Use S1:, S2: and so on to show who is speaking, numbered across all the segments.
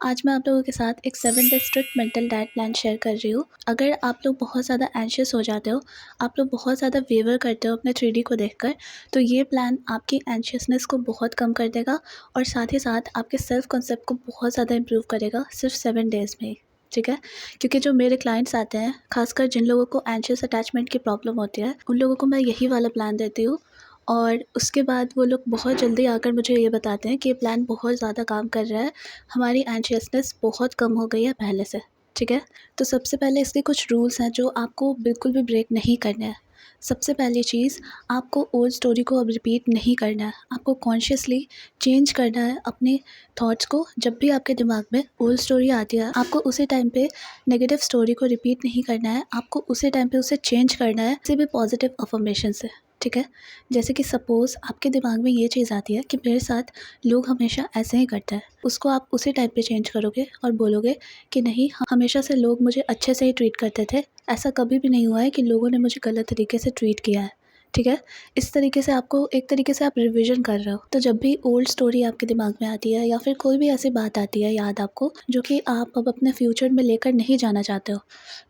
S1: आज मैं आप लोगों के साथ एक 7 day strict mental diet plan share कर रही हूँ। अगर आप लोग बहुत ज़्यादा एंशियस हो जाते हो, आप लोग बहुत ज़्यादा वेवर करते हो अपने 3D को देखकर, तो ये प्लान आपकी एंशियसनेस को बहुत कम कर देगा और साथ ही साथ आपके सेल्फ कॉन्सेप्ट को बहुत ज़्यादा इम्प्रूव करेगा सिर्फ 7 डेज़ में ही। ठीक है? क्योंकि जो मेरे क्लाइंट्स आते हैं, खासकर जिन लोगों को एंशियस अटैचमेंट की प्रॉब्लम होती है, उन लोगों को मैं यही वाला प्लान देती हूँ और उसके बाद वो लोग बहुत जल्दी आकर मुझे ये बताते हैं कि ये प्लान बहुत ज़्यादा काम कर रहा है, हमारी एंशियसनेस बहुत कम हो गई है पहले से। ठीक है? तो सबसे पहले इसके कुछ रूल्स हैं जो आपको बिल्कुल भी ब्रेक नहीं करने हैं। सबसे पहली चीज़, आपको ओल्ड स्टोरी को अब रिपीट नहीं करना है। आपको कॉन्शियसली चेंज करना है अपने थॉट्स को। जब भी आपके दिमाग में ओल्ड स्टोरी आती है, आपको उसी टाइम पे नेगेटिव स्टोरी को रिपीट नहीं करना है, आपको उसी टाइम पे उसे चेंज करना है किसी भी पॉजिटिव अफर्मेशन से। ठीक है? जैसे कि सपोज़ आपके दिमाग में ये चीज़ आती है कि मेरे साथ लोग हमेशा ऐसे ही करते हैं, उसको आप उसी टाइप पे चेंज करोगे और बोलोगे कि नहीं, हमेशा से लोग मुझे अच्छे से ही ट्रीट करते थे, ऐसा कभी भी नहीं हुआ है कि लोगों ने मुझे गलत तरीके से ट्रीट किया है। ठीक है? इस तरीके से आपको एक तरीके से आप रिविज़न कर रहे हो। तो जब भी ओल्ड स्टोरी आपके दिमाग में आती है या फिर कोई भी ऐसी बात आती है याद आपको, जो कि आप अब अपने फ्यूचर में लेकर नहीं जाना चाहते हो,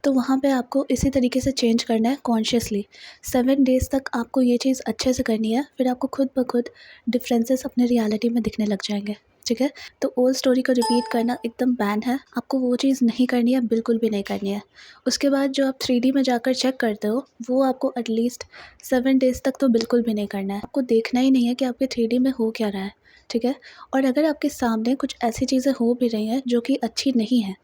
S1: तो वहाँ पे आपको इसी तरीके से चेंज करना है कॉन्शियसली। 7 डेज़ तक आपको ये चीज़ अच्छे से करनी है, फिर आपको खुद ब खुद डिफरेंसेस अपने रियलिटी में दिखने लग जाएँगे। ठीक है? तो ओल्ड स्टोरी को रिपीट करना एकदम बैन है, आपको वो चीज़ नहीं करनी है, बिल्कुल भी नहीं करनी है। उसके बाद जो आप 3D में जाकर चेक करते हो, वो आपको एटलीस्ट 7 डेज़ तक तो बिल्कुल भी नहीं करना है। आपको देखना ही नहीं है कि आपके 3D में हो क्या रहा है। ठीक है? और अगर आपके सामने कुछ ऐसी चीज़ें हो भी रही हैं जो कि अच्छी नहीं हैं,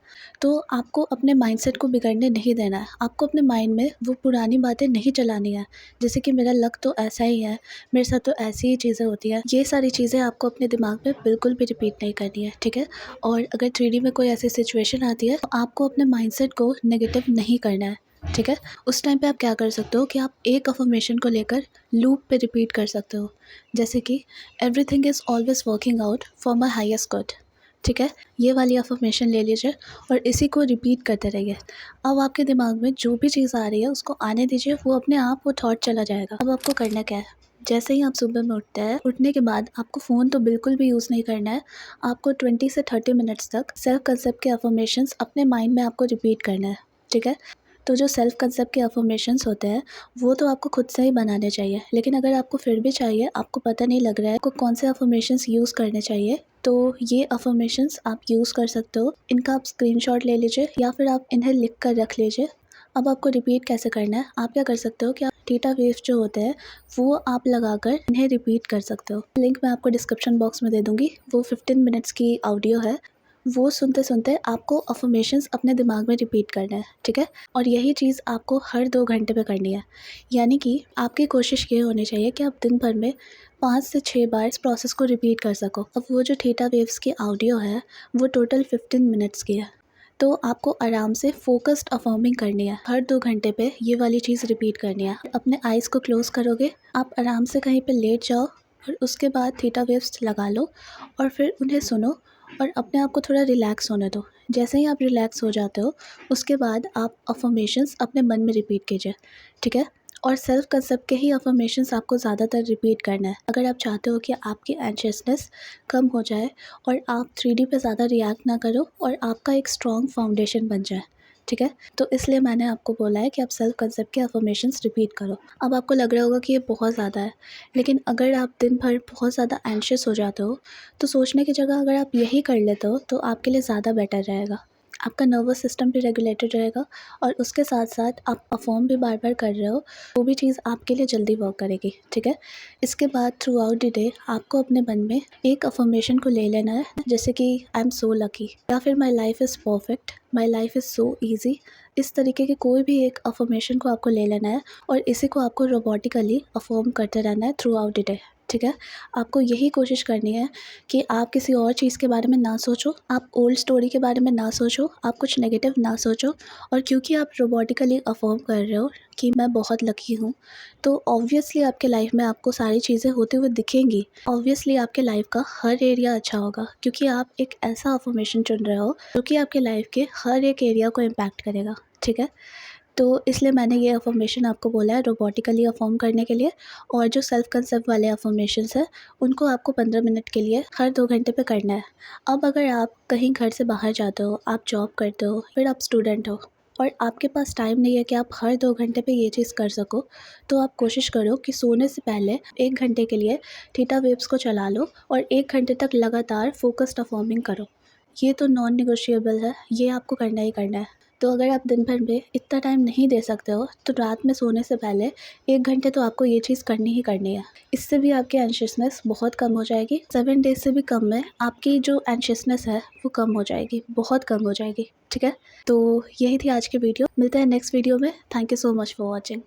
S1: तो आपको अपने माइंडसेट को बिगड़ने नहीं देना है। आपको अपने माइंड में वो पुरानी बातें नहीं चलानी है, जैसे कि मेरा लक तो ऐसा ही है, मेरे साथ तो ऐसी ही चीज़ें होती हैं। ये सारी चीज़ें आपको अपने दिमाग में बिल्कुल भी रिपीट नहीं करनी है। ठीक है? और अगर 3D में कोई ऐसी सिचुएशन आती है, तो आपको अपने माइंडसेट को नेगेटिव नहीं करना है। ठीक है? उस टाइम पे आप क्या कर सकते हो कि आप एक अफ़र्मेशन को लेकर लूप पे रिपीट कर सकते हो। जैसे कि everything is always working out for my highest good. ठीक है? ये वाली अफ़र्मेशन ले लीजिए और इसी को रिपीट करते रहिए। अब आपके दिमाग में जो भी चीज़ आ रही है उसको आने दीजिए, वो अपने आप वो थॉट चला जाएगा। अब आपको करना क्या है? जैसे ही आप सुबह में उठते हैं, उठने के बाद आपको फ़ोन तो बिल्कुल भी यूज़ नहीं करना है। आपको 20 से 30 मिनट्स तक सेल्फ कंसेप्ट के अफ़र्मेशंस अपने माइंड में आपको रिपीट करना है। ठीक है? तो जो सेल्फ कंसेप्ट के अफ़र्मेशंस होते हैं, वो तो आपको खुद से ही बनाने चाहिए। लेकिन अगर आपको फिर भी चाहिए, आपको पता नहीं लग रहा है आपको कौन से अफ़र्मेशंस यूज़ करने चाहिए, तो ये अफ़र्मेशंस आप यूज़ कर सकते हो। इनका आप स्क्रीनशॉट ले लीजिए या फिर आप इन्हें लिख कर रख लीजिए। अब आपको रिपीट कैसे करना है, आप क्या कर सकते हो कि आप थीटा वेव्स जो होते हैं, वो आप लगाकर इन्हें रिपीट कर सकते हो। लिंक मैं आपको डिस्क्रिप्शन बॉक्स में दे दूँगी। वो 15 मिनट्स की ऑडियो है। वो सुनते-सुनते आपको अफ़र्मेशंस अपने दिमाग में रिपीट करना है। ठीक है? और यही चीज़ आपको हर 2 घंटे पे करनी है। यानी कि आपकी कोशिश ये होनी चाहिए कि आप दिन भर में 5 से 6 बार इस प्रोसेस को रिपीट कर सको। अब वो जो थीटा वेव्स की ऑडियो है, वो टोटल 15 मिनट्स की है। तो आपको आराम से फ़ोकस्ड अफ़र्मिंग करनी है। हर 2 घंटे पे ये वाली चीज़ रिपीट करनी है। अपने आइज़ को क्लोज़ करोगे, आप आराम से कहीं पे लेट जाओ और उसके बाद थीटा वेव्स लगा लो और फिर उन्हें सुनो और अपने आप को थोड़ा रिलैक्स होने दो। जैसे ही आप रिलैक्स हो जाते हो, उसके बाद आप अफ़र्मेशंस अपने मन में रिपीट कीजिए। ठीक है? और सेल्फ कंसेप्ट के ही अफ़र्मेशंस आपको ज़्यादातर रिपीट करना है। अगर आप चाहते हो कि आपकी एंशियसनेस कम हो जाए और आप 3D पे ज़्यादा रिएक्ट ना करो और आपका एक स्ट्रॉन्ग फाउंडेशन बन जाए। ठीक है? तो इसलिए मैंने आपको बोला है कि आप सेल्फ कंसेप्ट के अफ़र्मेशंस रिपीट करो। अब आपको लग रहा होगा कि ये बहुत ज़्यादा है, लेकिन अगर आप दिन भर बहुत ज़्यादा एंशियस हो जाते हो, तो सोचने की जगह अगर आप यही कर लेते हो, तो आपके लिए ज़्यादा बेटर रहेगा। आपका नर्वस सिस्टम भी रेगुलेटेड रहेगा और उसके साथ-साथ आप परफ़ॉर्म भी बार-बार कर रहे हो, वो भी चीज़ आपके लिए जल्दी वर्क करेगी। ठीक है? इसके बाद थ्रू आउट द डे आपको अपने मन में एक अफ़र्मेशन को ले लेना है, जैसे कि आई एम सो लकी या फिर my life is perfect, my life is so easy. इस तरीके के कोई भी एक अफ़र्मेशन को आपको ले लेना है और इसी को आपको रोबोटिकली अफ़र्म करते रहना है थ्रू आउट द डे। ठीक है? आपको यही कोशिश करनी है कि आप किसी और चीज़ के बारे में ना सोचो, आप ओल्ड स्टोरी के बारे में ना सोचो, आप कुछ नेगेटिव ना सोचो। और क्योंकि आप रोबोटिकली अफ़र्म कर रहे हो कि मैं बहुत लकी हूँ, तो ऑब्वियसली आपके लाइफ में आपको सारी चीज़ें होते हुए दिखेंगी। ऑब्वियसली आपके लाइफ का हर एरिया अच्छा होगा, क्योंकि आप एक ऐसा अफ़र्मेशन चुन रहे हो जो कि आपके लाइफ के हर एक एरिया को इम्पैक्ट करेगा। ठीक है? तो इसलिए मैंने ये अफ़र्मेशन आपको बोला है रोबोटिकली अफ़र्म करने के लिए। और जो सेल्फ कंसेप्ट वाले अफ़र्मेशंस हैं उनको आपको 15 मिनट के लिए हर 2 घंटे पे करना है। अब अगर आप कहीं घर से बाहर जाते हो, आप जॉब करते हो, फिर आप स्टूडेंट हो और आपके पास टाइम नहीं है कि आप हर 2 घंटे पे ये चीज़ कर सको, तो आप कोशिश करो कि सोने से पहले 1 घंटे के लिए थीटा वेव्स को चला लो और 1 घंटे तक लगातार फ़ोकस्ड अफ़र्मिंग करो। ये तो नॉन नेगोशिएबल है, ये आपको करना ही करना है। तो अगर आप दिन भर में इतना टाइम नहीं दे सकते हो तो रात में सोने से पहले 1 घंटे तो आपको ये चीज़ करनी ही करनी है। इससे भी आपकी एंशियसनेस बहुत कम हो जाएगी। 7 डेज़ से भी कम में आपकी जो एंशियसनेस है वो कम हो जाएगी, बहुत कम हो जाएगी, ठीक है? तो यही थी आज की वीडियो। मिलते हैं नेक्स्ट वीडियो में। Thank you so much for watching.